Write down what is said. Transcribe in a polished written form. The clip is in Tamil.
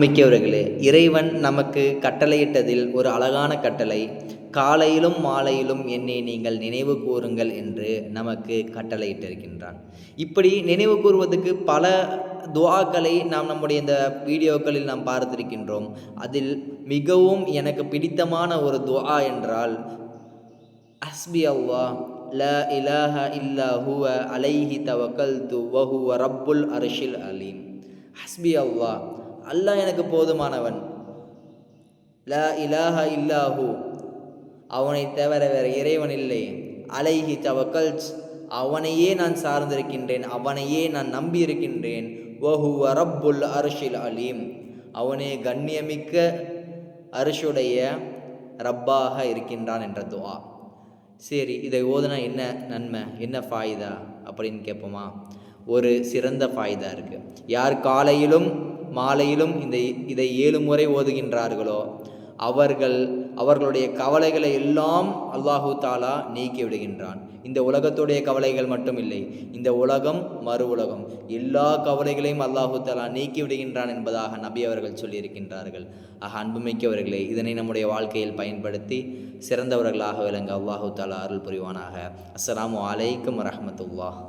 மிக்கவர்களே, இறைவன் நமக்கு கட்டளையிட்டதில் ஒரு அழகான கட்டளை, காலையிலும் மாலையிலும் என்னை நீங்கள் நினைவு கூறுங்கள் என்று நமக்கு கட்டளையிட்டிருக்கின்றான். இப்படி நினைவு கூறுவதற்கு பல துஆக்களை நாம் நம்முடைய இந்த வீடியோக்களில் நாம் பார்த்திருக்கின்றோம். அதில் மிகவும் எனக்கு பிடித்தமான ஒரு துஆ என்றால், ஹஸ்பி அல்லாஹ் லா இலாஹ இல்லா ஹுவ அலைஹி தவக்கல்து வஹுவ ரப்புல் அர்ஷில் அலீம். ஹஸ்பி அல்லாஹ், அல்லாஹ் எனக்கு போதுமானவன். லா இலாஹ இல்லாஹு, அவனை தவிர வேறு இறைவன் இல்லை. அலைஹி தவக்கல்த், அவனையே நான் சார்ந்திருக்கின்றேன், அவனையே நான் நம்பியிருக்கின்றேன். வஹுவ ரப்புல் அர்ஷில் அலீம், அவனே கண்ணியமிக்க அர்ஷுடைய ரப்பாக இருக்கின்றான் என்ற துஆ. சரி, இதை ஓதுனா என்ன நன்மை, என்ன ஃபாயிதா அப்படின்னு கேட்போமா? ஒரு சிறந்த ஃபாயிதா இருக்குது. யார் காலையிலும் மாலையிலும் இதை 7 முறை ஓதுகின்றார்களோ அவர்களுடைய கவலைகளை எல்லாம் அல்லாஹு தாலா நீக்கி விடுகின்றான். இந்த உலகத்துடைய கவலைகள் மட்டும் இல்லை, இந்த உலகம் மறு உலகம் எல்லா கவலைகளையும் அல்லாஹு தாலா நீக்கி விடுகின்றான் என்பதாக நபி அவர்கள் சொல்லியிருக்கின்றார்கள். ஆக அன்புமிக்கவர்களே, இதனை நம்முடைய வாழ்க்கையில் பயன்படுத்தி சிறந்தவர்களாக விளங்க அல்லாஹு தாலா அருள் புரிவானாக. அஸ்ஸலாமு அலைக்கும் வரஹ்மத்துல்லாஹ்.